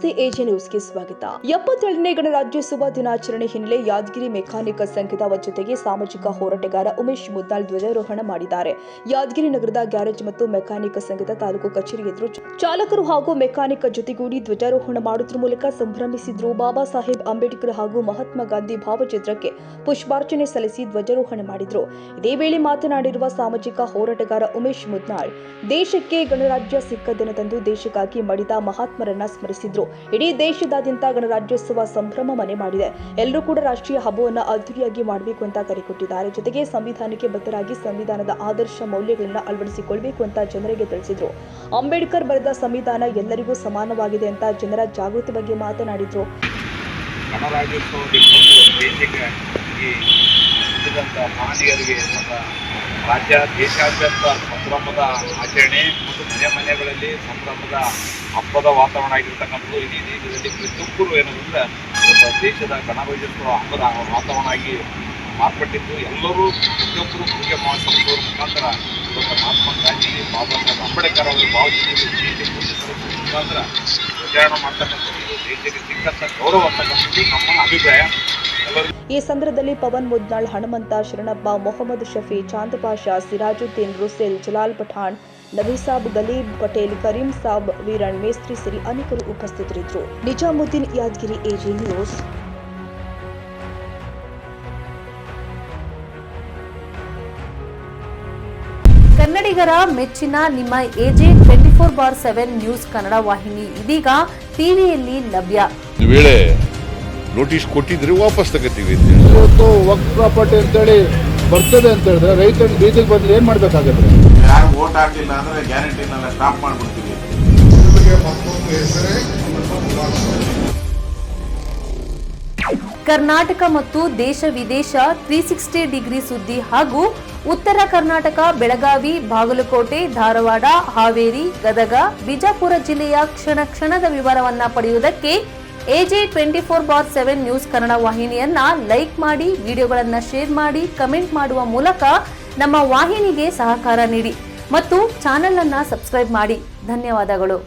ನಮಸ್ತೆ ಎಜೆ ನ್ಯೂಸ್ಗೆ ಸ್ವಾಗತ. 77ನೇ ಗಣರಾಜ್ಯೋತ್ಸವ ದಿನಾಚರಣೆ ಹಿನ್ನೆಲೆ ಯಾದಗಿರಿ ಮೆಕ್ಯಾನಿಕ್ ಸಂಘದ ಜೊತೆಗೆ ಸಾಮಾಜಿಕ ಹೋರಾಟಗಾರ ಉಮೇಶ್ ಮುದ್ನಾಳ್ ಧ್ವಜಾರೋಹಣ ಮಾಡಿದ್ದಾರೆ. ಯಾದಗಿರಿ ನಗರದ ಗ್ಯಾರೇಜ್ ಮತ್ತು ಮೆಕ್ಯಾನಿಕ್ ಸಂಘದ ತಾಲೂಕು ಕಚೇರಿ ಎದುರು ಚಾಲಕರು ಹಾಗೂ ಮೆಕ್ಯಾನಿಕ್ ಜೊತೆಗೂಡಿ ಧ್ವಜಾರೋಹಣ ಮಾಡುವುದರ ಮೂಲಕ ಸಂಭ್ರಮಿಸಿದ್ರು. ಬಾಬಾ ಸಾಹೇಬ್ ಅಂಬೇಡ್ಕರ್ ಹಾಗೂ ಮಹಾತ್ಮ ಗಾಂಧಿ ಭಾವಚಿತ್ರಕ್ಕೆ ಪುಷ್ಪಾರ್ಚನೆ ಸಲ್ಲಿಸಿ ಧ್ವಜಾರೋಹಣ ಮಾಡಿದ್ರು. ಇದೇ ವೇಳೆ ಮಾತನಾಡಿರುವ ಸಾಮಾಜಿಕ ಹೋರಾಟಗಾರ ಉಮೇಶ್ ಮುದ್ನಾಳ್, ದೇಶಕ್ಕೆ ಗಣರಾಜ್ಯ ಸಿಕ್ಕ ದಿನದಂದು ದೇಶಕ್ಕಾಗಿ ಮಡಿದ ಮಹಾತ್ಮರನ್ನ ಸ್ಮರಿಸಿದ್ರು. ಇಡೀ ದೇಶದಾದ್ಯಂತ ಗಣರಾಜ್ಯೋತ್ಸವ ಸಂಭ್ರಮ ಮನೆ ಮಾಡಿದೆ. ಎಲ್ಲರೂ ಕೂಡ ರಾಷ್ಟ್ರೀಯ ಹಬ್ಬವನ್ನು ಅದ್ದೂರಿಯಾಗಿ ಮಾಡಬೇಕು ಅಂತ ಕರೆ ಕೊಟ್ಟಿದ್ದಾರೆ. ಜೊತೆಗೆ ಸಂವಿಧಾನಕ್ಕೆ ಬದ್ಧರಾಗಿ ಸಂವಿಧಾನದ ಆದರ್ಶ ಮೌಲ್ಯಗಳನ್ನು ಅಳವಡಿಸಿಕೊಳ್ಳಬೇಕು ಅಂತ ಜನರಿಗೆ ತಿಳಿಸಿದ್ರು. ಅಂಬೇಡ್ಕರ್ ಬರೆದ ಸಂವಿಧಾನ ಎಲ್ಲರಿಗೂ ಸಮಾನವಾಗಿದೆ ಅಂತ ಜನರ ಜಾಗೃತಿ ಬಗ್ಗೆ ಮಾತನಾಡಿದ್ರು. ಗಣರಾಜ್ಯೋತ್ಸವ ಮಹನೀಯರಿಗೆ ರಾಜ್ಯ ದೇಶಾದ್ಯಂತ ಸಂಭ್ರಮದ ಆಚರಣೆ ಮತ್ತು ಮನೆಗಳಲ್ಲಿ ಸಂಭ್ರಮದ ಹಬ್ಬದ ವಾತಾವರಣ ಆಗಿರ್ತಕ್ಕಂಥದ್ದು ಇಡೀ ದೇಶದಲ್ಲಿ ಪ್ರತಿಯೊಬ್ಬರು ಏನಂದ್ರೆ ದೇಶದ ಗಣರಾಜ್ಯೋತ್ಸವ ಹಬ್ಬದ ವಾತಾವರಣ ಆಗಿ ಮಾರ್ಪಟ್ಟಿದ್ದು. ಎಲ್ಲರೂ ಪ್ರತಿಯೊಬ್ಬರು ಪೂಜೆ ಮಾಡಿಸೋದ್ರ ಮುಖಾಂತರ ಮಹಾತ್ಮ ಗಾಂಧಿ, ಬಾಬಾ ಸಾಹೇಬ್ ಅಂಬೇಡ್ಕರ್ ಅವರು ಭಾವಚಿತ್ರಕ್ಕೆ ಪೂಜೆ ಸಲ್ಲಿಸುವ ಮುಖಾಂತರ ಪ್ರಚಾರ ಮಾಡ್ತಕ್ಕಂಥದ್ದು ದೇಶಕ್ಕೆ ಸಿಕ್ಕಂಥ ಗೌರವ ಅಂತಕ್ಕಂಥದ್ದು ನಮ್ಮ ಅಭಿಪ್ರಾಯ. ಈ ಸಂದರ್ಭದಲ್ಲಿ ಪವನ್ ಮುದ್ನಾಳ್, ಹನುಮಂತ ಶರಣಪ್ಪ, ಮೊಹಮ್ಮದ್ ಶಫಿ, ಚಾಂದ್ ಪಾಷಾ, ಸಿರಾಜುದ್ದೀನ್, ರುಸೇಲ್, ಜಲಾಲ್ ಪಠಾಣ್, ನಬೀಸಾಬ್, ಗಲೀಬ್ ಪಟೇಲ್, ಕರೀಂ ಸಾಬ್, ವೀರಣ್ಣ ಮೇಸ್ತ್ರಿ ಸೇರಿ ಅನೇಕರು ಉಪಸ್ಥಿತರಿದ್ದರು. ನಿಜಾಮುದ್ದೀನ್, ಯಾದಗಿರಿ, ಎಜೆ ನ್ಯೂಸ್. ಕನ್ನಡಿಗರ ಮೆಚ್ಚಿನ ನಿಮ್ಮ ಎಜೆ 24/7 ನ್ಯೂಸ್ ಕನ್ನಡ ವಾಹಿನಿ ಇದೀಗ ಟಿವಿಯಲ್ಲಿ ಲಭ್ಯ. ವೇಳೆ ನೋಟಿಸ್ ಕೊಟ್ಟಿದ್ರೆ ವಾಪಸ್ ತಗೋತೀವಿ. ಇವತ್ತು ವಕ್ಫ್ ಪ್ರಾಪರ್ಟಿ ಅಂತೇಳಿ ಬರ್ತದೆ ಅಂತ ಹೇಳಿದ್ರೆ ರೈತರು ಬೀದಿಗೆ ಬಂದ್ರೆ ಏನ್ ಮಾಡ್ಬೇಕಾಗತ್ತೆ? ಯಾರು ವೋಟ್ ಹಾಕಿಲ್ಲ ಅಂದ್ರೆ ಗ್ಯಾರಂಟಿನೆಲ್ಲ ಸ್ಟಾಪ್ ಮಾಡ್ಬಿಡ್ತೀವಿ. ಕರ್ನಾಟಕ ಮತ್ತು ದೇಶ ವಿದೇಶ 360 ಡಿಗ್ರಿ ಸುದ್ದಿ ಹಾಗೂ ಉತ್ತರ ಕರ್ನಾಟಕ, ಬೆಳಗಾವಿ, ಬಾಗಲಕೋಟೆ, ಧಾರವಾಡ, ಹಾವೇರಿ, ಗದಗ, ಬಿಜಾಪುರ ಜಿಲ್ಲೆಯ ಕ್ಷಣ ಕ್ಷಣದ ವಿವರವನ್ನ ಪಡೆಯುವುದಕ್ಕೆ ಎಜೆ 24/7 ನ್ಯೂಸ್ ಕನ್ನಡ ವಾಹಿನಿಯನ್ನ ಲೈಕ್ ಮಾಡಿ, ವಿಡಿಯೋಗಳನ್ನ ಶೇರ್ ಮಾಡಿ, ಕಮೆಂಟ್ ಮಾಡುವ ಮೂಲಕ ನಮ್ಮ ವಾಹಿನಿಗೆ ಸಹಕಾರ ನೀಡಿ ಮತ್ತು ಚಾನೆಲ್ ಅನ್ನ ಸಬ್ಸ್ಕ್ರೈಬ್ ಮಾಡಿ. ಧನ್ಯವಾದಗಳು.